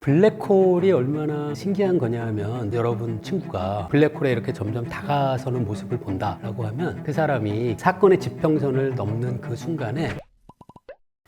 블랙홀이 얼마나 신기한 거냐 하면 여러분 친구가 블랙홀에 이렇게 점점 다가서는 모습을 본다라고 하면 그 사람이 사건의 지평선을 넘는 그 순간에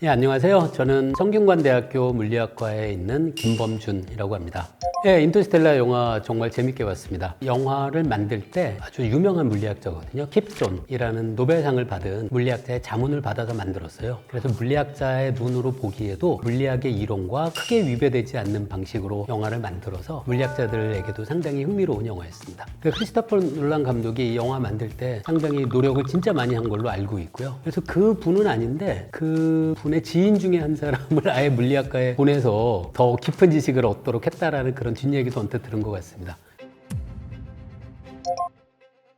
안녕하세요. 저는 성균관대학교 물리학과에 있는 김범준이라고 합니다. 인터스텔라 영화 정말 재밌게 봤습니다. 영화를 만들 때 아주 유명한 물리학자거든요. 킵손이라는 노벨상을 받은 물리학자의 자문을 받아서 만들었어요. 그래서 물리학자의 눈으로 보기에도 물리학의 이론과 크게 위배되지 않는 방식으로 영화를 만들어서 물리학자들에게도 상당히 흥미로운 영화였습니다. 크리스토퍼 놀란 감독이 이 영화 만들 때 상당히 노력을 진짜 많이 한 걸로 알고 있고요. 그래서 그 분은 아닌데 그 분의 지인 중에 한 사람을 아예 물리학과에 보내서 더 깊은 지식을 얻도록 했다라는 그런 뒷얘기도 언뜻 들은 것 같습니다.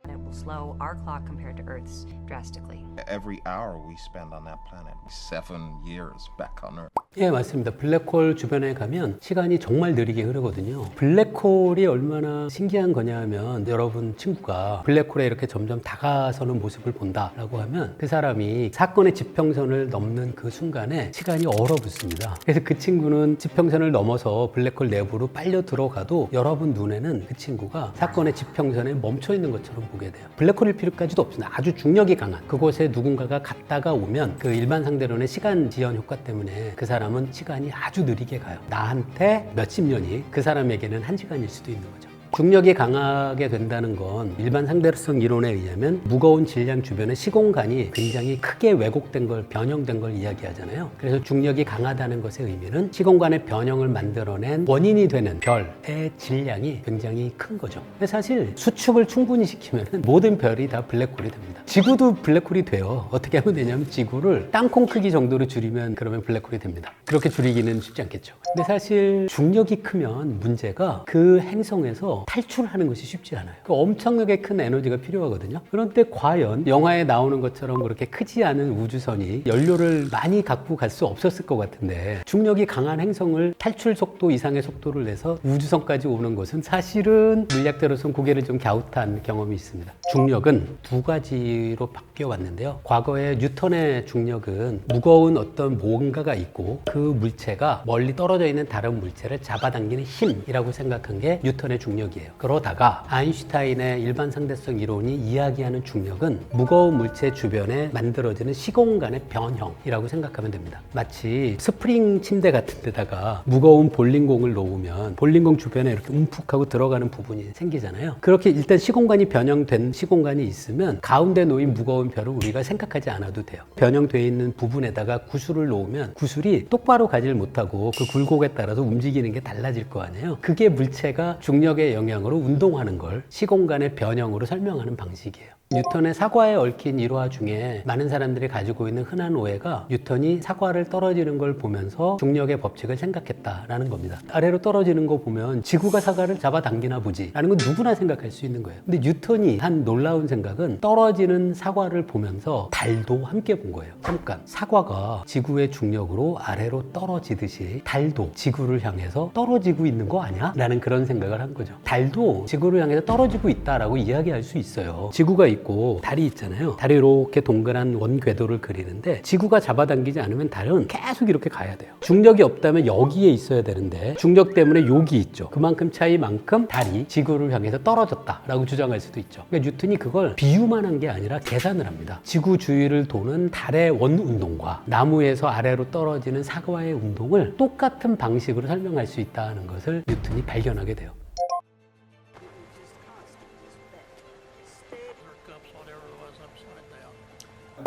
It will slow our clock compared to Earth's drastically. Every hour we spend on that planet, 7 years back on Earth. 예, 맞습니다. 블랙홀 주변에 가면 시간이 정말 느리게 흐르거든요. 블랙홀이 얼마나 신기한 거냐 하면 여러분 친구가 블랙홀에 이렇게 점점 다가서는 모습을 본다라고 하면 그 사람이 사건의 지평선을 넘는 그 순간에 시간이 얼어붙습니다. 그래서 그 친구는 지평선을 넘어서 블랙홀 내부로 빨려 들어가도 여러분 눈에는 그 친구가 사건의 지평선에 멈춰 있는 것처럼 보게 돼요. 블랙홀일 필요까지도 없습니다. 아주 중력이 강한 그곳에 누군가가 갔다가 오면 그 일반 상대론의 시간 지연 효과 때문에 그 사람은 시간이 아주 느리게 가요. 나한테 몇십 년이 그 사람에게는 1시간일 수도 있는 거죠. 중력이 강하게 된다는 건 일반 상대성 이론에 의하면 무거운 질량 주변의 시공간이 굉장히 크게 왜곡된 걸, 변형된 걸 이야기하잖아요. 그래서 중력이 강하다는 것의 의미는 시공간의 변형을 만들어낸 원인이 되는 별의 질량이 굉장히 큰 거죠. 근데 사실 수축을 충분히 시키면 모든 별이 다 블랙홀이 됩니다. 지구도 블랙홀이 돼요. 어떻게 하면 되냐면 지구를 땅콩 크기 정도로 줄이면 그러면 블랙홀이 됩니다. 그렇게 줄이기는 쉽지 않겠죠. 근데 사실 중력이 크면 문제가 그 행성에서 탈출하는 것이 쉽지 않아요. 엄청나게 큰 에너지가 필요하거든요. 그런데 과연 영화에 나오는 것처럼 그렇게 크지 않은 우주선이 연료를 많이 갖고 갈 수 없었을 것 같은데 중력이 강한 행성을 탈출 속도 이상의 속도를 내서 우주선까지 오는 것은 사실은 물리학자로서는 고개를 좀 갸웃한 경험이 있습니다. 중력은 두 가지로 바뀌어 왔는데요. 과거에 뉴턴의 중력은 무거운 어떤 뭔가가 있고 그 물체가 멀리 떨어져 있는 다른 물체를 잡아당기는 힘이라고 생각한 게 뉴턴의 중력이에요. 그러다가 아인슈타인의 일반 상대성 이론이 이야기하는 중력은 무거운 물체 주변에 만들어지는 시공간의 변형이라고 생각하면 됩니다. 마치 스프링 침대 같은 데다가 무거운 볼링공을 놓으면 볼링공 주변에 이렇게 움푹하고 들어가는 부분이 생기잖아요. 그렇게 일단 시공간이 변형된 시공간이 있으면 가운데 놓인 무거운 별을 우리가 생각하지 않아도 돼요. 변형되어 있는 부분에다가 구슬을 놓으면 구슬이 똑바로 가지를 못하고 그 굴곡에 따라서 움직이는 게 달라질 거 아니에요. 그게 물체가 중력의 영향으로 운동하는 걸 시공간의 변형으로 설명하는 방식이에요. 뉴턴의 사과에 얽힌 일화 중에 많은 사람들이 가지고 있는 흔한 오해가 뉴턴이 사과를 떨어지는 걸 보면서 중력의 법칙을 생각했다라는 겁니다. 아래로 떨어지는 거 보면 지구가 사과를 잡아당기나 보지 라는 건 누구나 생각할 수 있는 거예요. 근데 뉴턴이 한 놀라운 생각은 떨어지는 사과를 보면서 달도 함께 본 거예요. 잠깐, 사과가 지구의 중력으로 아래로 떨어지듯이 달도 지구를 향해서 떨어지고 있는 거 아니야? 라는 그런 생각을 한 거죠. 달도 지구를 향해서 떨어지고 있다라고 이야기할 수 있어요. 지구가 있고 달이 있잖아요. 달이 이렇게 동그란 원궤도를 그리는데 지구가 잡아당기지 않으면 달은 계속 이렇게 가야 돼요. 중력이 없다면 여기에 있어야 되는데 중력 때문에 여기 있죠. 그만큼 차이만큼 달이 지구를 향해서 떨어졌다라고 주장할 수도 있죠. 그러니까 뉴턴이 그걸 비유만 한 게 아니라 계산을 합니다. 지구 주위를 도는 달의 원 운동과 나무에서 아래로 떨어지는 사과의 운동을 똑같은 방식으로 설명할 수 있다는 것을 뉴턴이 발견하게 돼요.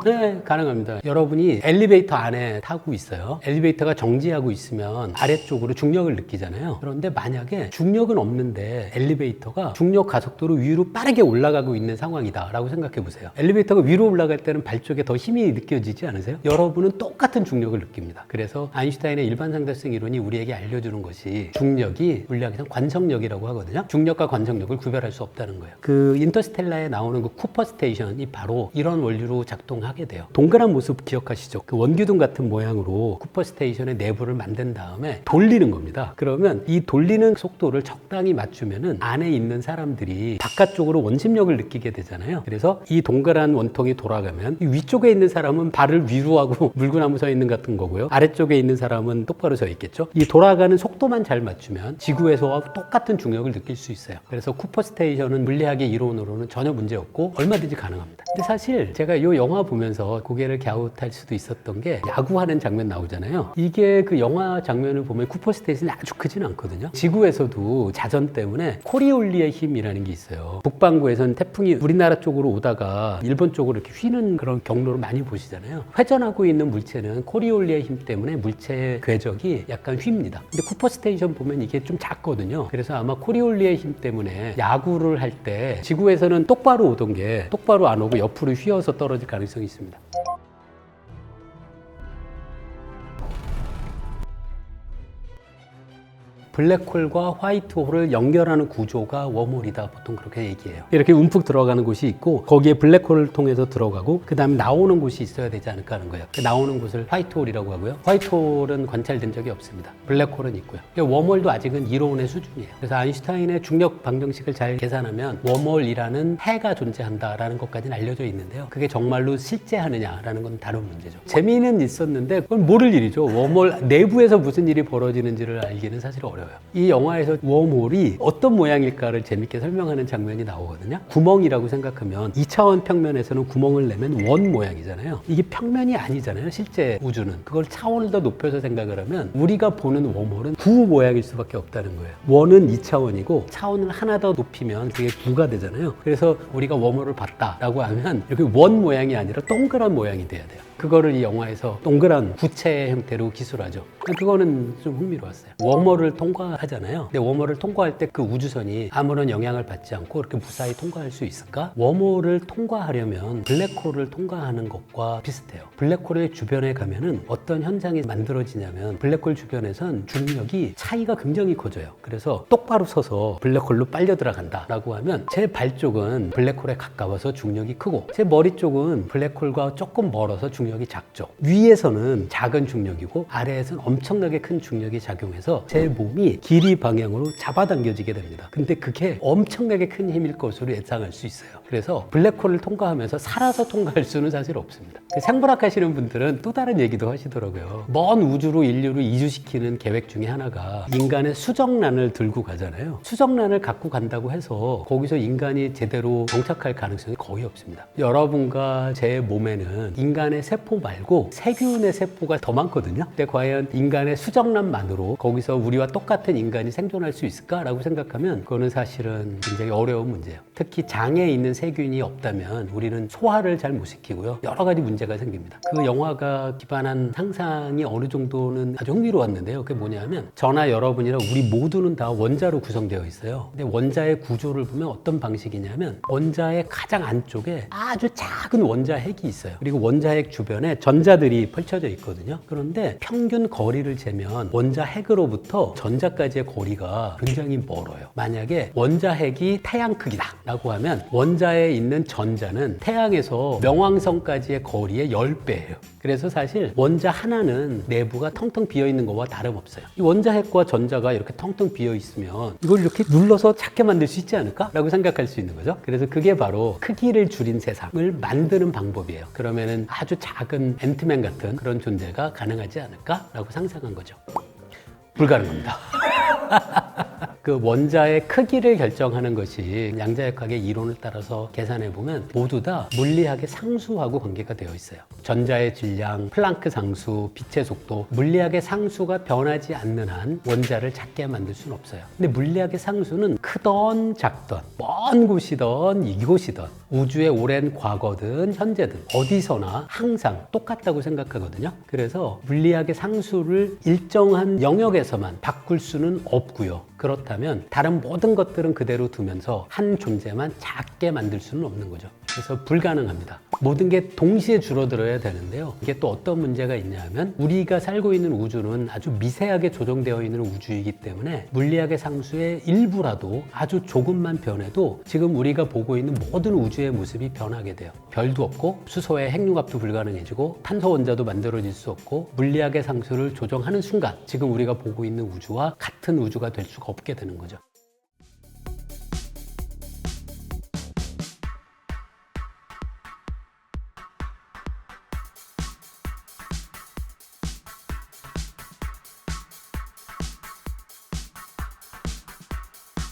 네, 가능합니다. 여러분이 엘리베이터 안에 타고 있어요. 엘리베이터가 정지하고 있으면 아래쪽으로 중력을 느끼잖아요. 그런데 만약에 중력은 없는데 엘리베이터가 중력 가속도로 위로 빠르게 올라가고 있는 상황이다 라고 생각해 보세요. 엘리베이터가 위로 올라갈 때는 발 쪽에 더 힘이 느껴지지 않으세요? 여러분은 똑같은 중력을 느낍니다. 그래서 아인슈타인의 일반 상대성 이론이 우리에게 알려주는 것이 중력이 물리학에서 관성력이라고 하거든요. 중력과 관성력을 구별할 수 없다는 거예요. 그 인터스텔라에 나오는 그 쿠퍼 스테이션이 바로 이런 원리로 작동하는 발생하게 돼요. 동그란 모습 기억하시죠? 그 원기둥 같은 모양으로 쿠퍼 스테이션의 내부를 만든 다음에 돌리는 겁니다. 그러면 이 돌리는 속도를 적당히 맞추면은 안에 있는 사람들이 바깥쪽으로 원심력을 느끼게 되잖아요. 그래서 이 동그란 원통이 돌아가면 이 위쪽에 있는 사람은 발을 위로 하고 물구나무 서 있는 같은 거고요. 아래쪽에 있는 사람은 똑바로 서 있겠죠. 이 돌아가는 속도만 잘 맞추면 지구에서와 똑같은 중력을 느낄 수 있어요. 그래서 쿠퍼 스테이션은 물리학의 이론으로는 전혀 문제 없고 얼마든지 가능합니다. 근데 사실 제가 이 영화 보면서 고개를 갸웃할 수도 있었던 게 야구하는 장면 나오잖아요. 이게 그 영화 장면을 보면 쿠퍼 스테이션이 아주 크지는 않거든요. 지구에서도 자전 때문에 코리올리의 힘이라는 게 있어요. 북반구에서는 태풍이 우리나라 쪽으로 오다가 일본 쪽으로 이렇게 휘는 그런 경로를 많이 보시잖아요. 회전하고 있는 물체는 코리올리의 힘 때문에 물체의 궤적이 약간 휩니다. 근데 쿠퍼 스테이션 보면 이게 좀 작거든요. 그래서 아마 코리올리의 힘 때문에 야구를 할 때 지구에서는 똑바로 오던 게 똑바로 안 오고 옆으로 휘어서 떨어질 가능성이 있습니다. 블랙홀과 화이트홀을 연결하는 구조가 웜홀이다. 보통 그렇게 얘기해요. 이렇게 움푹 들어가는 곳이 있고 거기에 블랙홀을 통해서 들어가고 그 다음에 나오는 곳이 있어야 되지 않을까 하는 거예요. 나오는 곳을 화이트홀이라고 하고요. 화이트홀은 관찰된 적이 없습니다. 블랙홀은 있고요. 웜홀도 아직은 이론의 수준이에요. 그래서 아인슈타인의 중력 방정식을 잘 계산하면 웜홀이라는 해가 존재한다라는 것까지는 알려져 있는데요. 그게 정말로 실제하느냐라는 건 다른 문제죠. 재미는 있었는데 그건 모를 일이죠. 웜홀 내부에서 무슨 일이 벌어지는지를 알기는 사실 어려워요. 이 영화에서 웜홀이 어떤 모양일까를 재밌게 설명하는 장면이 나오거든요. 구멍이라고 생각하면 2차원 평면에서는 구멍을 내면 원 모양이잖아요. 이게 평면이 아니잖아요. 실제 우주는. 그걸 차원을 더 높여서 생각을 하면 우리가 보는 웜홀은 구 모양일 수밖에 없다는 거예요. 원은 2차원이고 차원을 하나 더 높이면 그게 구가 되잖아요. 그래서 우리가 웜홀을 봤다라고 하면 이렇게 원 모양이 아니라 동그란 모양이 돼야 돼요. 그거를 이 영화에서 동그란 구체 형태로 기술하죠. 그거는 좀 흥미로웠어요. 웜홀을 통과하잖아요. 근데 웜홀을 통과할 때 그 우주선이 아무런 영향을 받지 않고 이렇게 무사히 통과할 수 있을까? 웜홀을 통과하려면 블랙홀을 통과하는 것과 비슷해요. 블랙홀의 주변에 가면은 어떤 현상이 만들어지냐면 블랙홀 주변에선 중력이 차이가 굉장히 커져요. 그래서 똑바로 서서 블랙홀로 빨려 들어간다라고 하면 제 발 쪽은 블랙홀에 가까워서 중력이 크고 제 머리 쪽은 블랙홀과 조금 멀어서 중력이 작죠. 위에서는 작은 중력이고 아래에서는 엄청나게 큰 중력이 작용해서 제 몸이 길이 방향으로 잡아당겨지게 됩니다. 근데 그게 엄청나게 큰 힘일 것으로 예상할 수 있어요. 그래서 블랙홀을 통과하면서 살아서 통과할 수는 사실 없습니다. 생물학 하시는 분들은 또 다른 얘기도 하시더라고요. 먼 우주로 인류를 이주시키는 계획 중에 하나가 인간의 수정란을 들고 가잖아요. 수정란을 갖고 간다고 해서 거기서 인간이 제대로 정착할 가능성이 거의 없습니다. 여러분과 제 몸에는 인간의 세포 말고 세균의 세포가 더 많거든요. 근데 과연 인간의 수정란만으로 거기서 우리와 똑같은 인간이 생존할 수 있을까라고 생각하면 그거는 사실은 굉장히 어려운 문제예요. 특히 장에 있는 세균이 없다면 우리는 소화를 잘 못 시키고요. 여러 가지 문제가 생깁니다. 그 영화가 기반한 상상이 어느 정도는 아주 흥미로웠는데요. 그게 뭐냐면 저나 여러분이나 우리 모두는 다 원자로 구성되어 있어요. 근데 원자의 구조를 보면 어떤 방식이냐면 원자의 가장 안쪽에 아주 작은 원자 핵이 있어요. 그리고 원자 핵 주변에 전자들이 펼쳐져 있거든요. 그런데 평균 거리를 재면 원자 핵으로부터 전자까지의 거리가 굉장히 멀어요. 만약에 원자 핵이 태양 크기다 라고 하면 원자에 있는 전자는 태양에서 명왕성까지의 거리의 10배예요. 그래서 사실 원자 하나는 내부가 텅텅 비어있는 것과 다름없어요. 이 원자 핵과 전자가 이렇게 텅텅 비어있으면 이걸 이렇게 눌러서 작게 만들 수 있지 않을까? 라고 생각할 수 있는 거죠. 그래서 그게 바로 크기를 줄인 세상을 만드는 방법이에요. 그러면은 아주 작은 앤트맨 같은 그런 존재가 가능하지 않을까? 라고 상상한 거죠. 불가능합니다. 그 원자의 크기를 결정하는 것이 양자역학의 이론을 따라서 계산해 보면 모두 다 물리학의 상수하고 관계가 되어 있어요. 전자의 질량, 플랑크 상수, 빛의 속도, 물리학의 상수가 변하지 않는 한 원자를 작게 만들 수는 없어요. 근데 물리학의 상수는 크던 작던, 먼 곳이던 이곳이던, 우주의 오랜 과거든 현재든 어디서나 항상 똑같다고 생각하거든요. 그래서 물리학의 상수를 일정한 영역에서만 바꿀 수는 없고요. 그렇다면 다른 모든 것들은 그대로 두면서 한 존재만 작게 만들 수는 없는 거죠. 그래서 불가능합니다. 모든 게 동시에 줄어들어야 되는데요. 이게 또 어떤 문제가 있냐면 우리가 살고 있는 우주는 아주 미세하게 조정되어 있는 우주이기 때문에 물리학의 상수의 일부라도 아주 조금만 변해도 지금 우리가 보고 있는 모든 우주의 모습이 변하게 돼요. 별도 없고 수소의 핵융합도 불가능해지고 탄소 원자도 만들어질 수 없고 물리학의 상수를 조정하는 순간 지금 우리가 보고 있는 우주와 같은 우주가 될 수가 없게 되는 거죠.